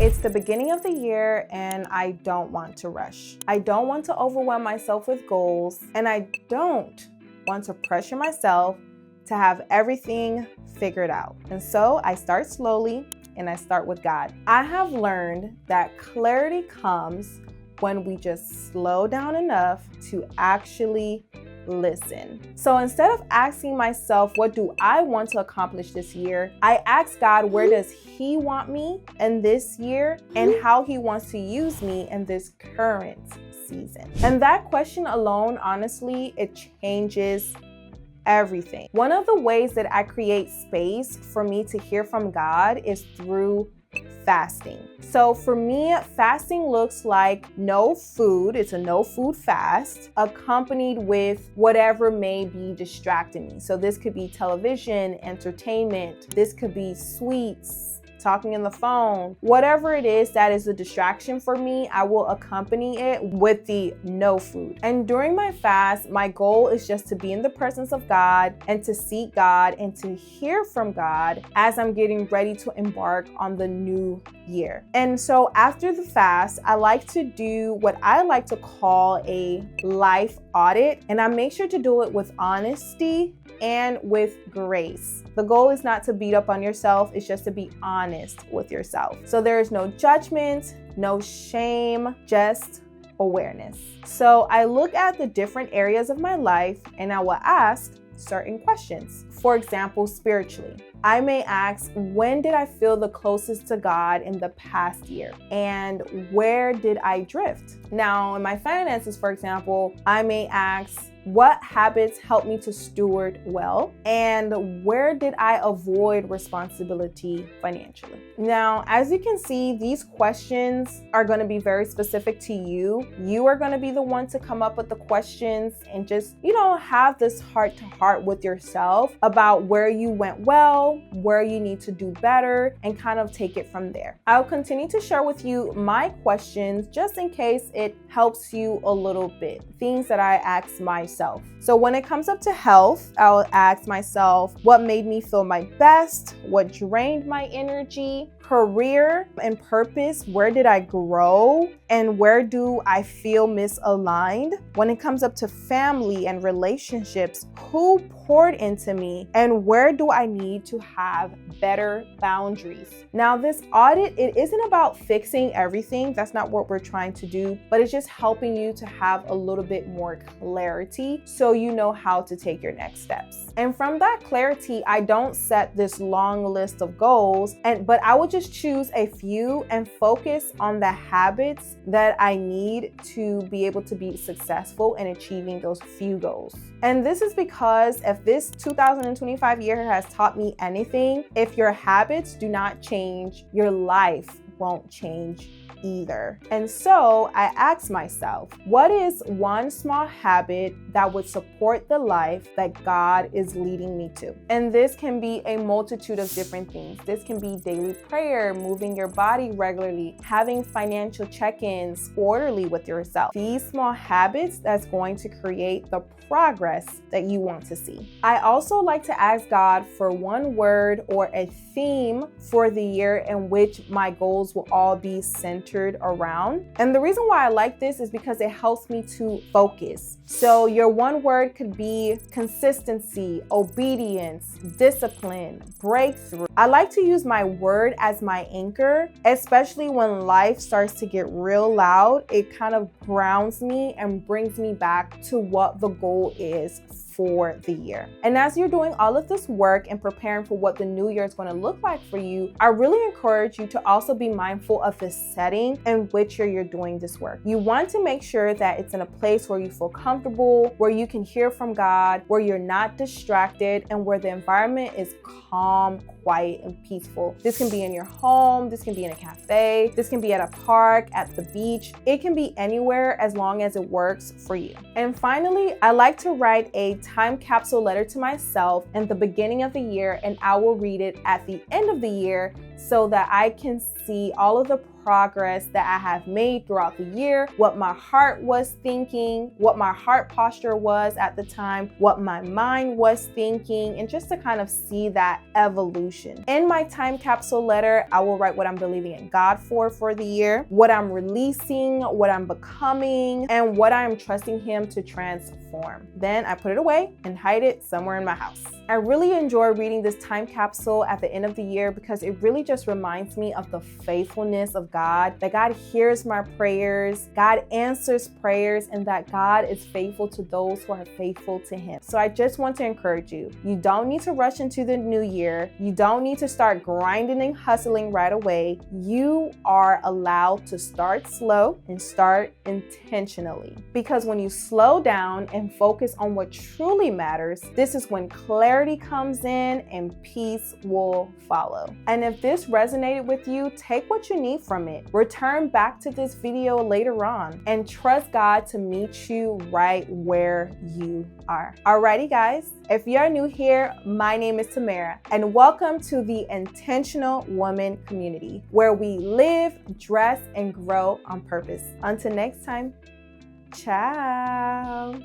It's the beginning of the year and I don't want to rush. I don't want to overwhelm myself with goals, and I don't want to pressure myself to have everything figured out. And so I start slowly and I start with God. I have learned that clarity comes when we just slow down enough to actually listen. So instead of asking myself, what do I want to accomplish this year? I ask God, where does He want me in this year and how He wants to use me in this current season? And that question alone, honestly, it changes everything. One of the ways that I create space for me to hear from God is through fasting. So for me, fasting looks like no food. It's a no food fast accompanied with whatever may be distracting me. So this could be television, entertainment. This could be sweets, talking on the phone, whatever it is that is a distraction for me, I will accompany it with the no food. And during my fast, my goal is just to be in the presence of God and to seek God and to hear from God as I'm getting ready to embark on the new year. And so after the fast, I like to do what I like to call a life audit, and I make sure to do it with honesty and with grace. The goal is not to beat up on yourself, it's just to be honest with yourself. So there is no judgment, no shame, just awareness. So I look at the different areas of my life and I will ask certain questions. For example, spiritually, I may ask, when did I feel the closest to God in the past year? And where did I drift? Now, in my finances, for example, I may ask, what habits help me to steward well? And where did I avoid responsibility financially? Now, as you can see, these questions are going to be very specific to you. You are going to be the one to come up with the questions and just, have this heart to heart with yourself about where you went well, where you need to do better, and kind of take it from there. I'll continue to share with you my questions just in case it helps you a little bit. Things that I ask myself. So when it comes up to health, I'll ask myself, what made me feel my best? What drained my energy? Career and purpose, where did I grow? And where do I feel misaligned? When it comes up to family and relationships, who poured into me? And where do I need to have better boundaries? Now, this audit, it isn't about fixing everything. That's not what we're trying to do, but it's just helping you to have a little bit more clarity so you know how to take your next steps. And from that clarity, I don't set this long list of goals, but I would just choose a few and focus on the habits that I need to be able to be successful in achieving those few goals. And this is because if this 2025 year has taught me anything, if your habits do not change, your life won't change either. And so I asked myself, what is one small habit that would support the life that God is leading me to? And this can be a multitude of different things. This can be daily prayer, moving your body regularly, having financial check-ins quarterly with yourself. These small habits that's going to create the progress that you want to see. I also like to ask God for one word or a theme for the year in which my goals will all be centered around. And the reason why I like this is because it helps me to focus. So your one word could be consistency, obedience, discipline, breakthrough. I like to use my word as my anchor, especially when life starts to get real loud. It kind of grounds me and brings me back to what the goal is for the year. And as you're doing all of this work and preparing for what the new year is going to look like for you, I really encourage you to also be mindful of the setting in which you're doing this work. You want to make sure that it's in a place where you feel comfortable, where you can hear from God, where you're not distracted, and where the environment is calm, quiet, and peaceful. This can be in your home, this can be in a cafe, this can be at a park, at the beach. It can be anywhere as long as it works for you. And finally, I like to write a time capsule letter to myself in the beginning of the year, and I will read it at the end of the year so that I can see all of the progress that I have made throughout the year, what my heart was thinking, what my heart posture was at the time, what my mind was thinking, and just to kind of see that evolution. In my time capsule letter, I will write what I'm believing in God for the year, what I'm releasing, what I'm becoming, and what I'm trusting Him to transform. Then I put it away and hide it somewhere in my house. I really enjoy reading this time capsule at the end of the year because it really just reminds me of the faithfulness of God, that God hears my prayers, God answers prayers, and that God is faithful to those who are faithful to Him. So I just want to encourage you, you don't need to rush into the new year. You don't need to start grinding and hustling right away. You are allowed to start slow and start intentionally. Because when you slow down and focus on what truly matters, this is when clarity comes in and peace will follow. And if this resonated with you, take what you need from it. Return back to this video later on and trust God to meet you right where you are. Alrighty guys, if you're new here, my name is Tamara and welcome to the Intentional Woman community, where we live, dress, and grow on purpose. Until next time, ciao.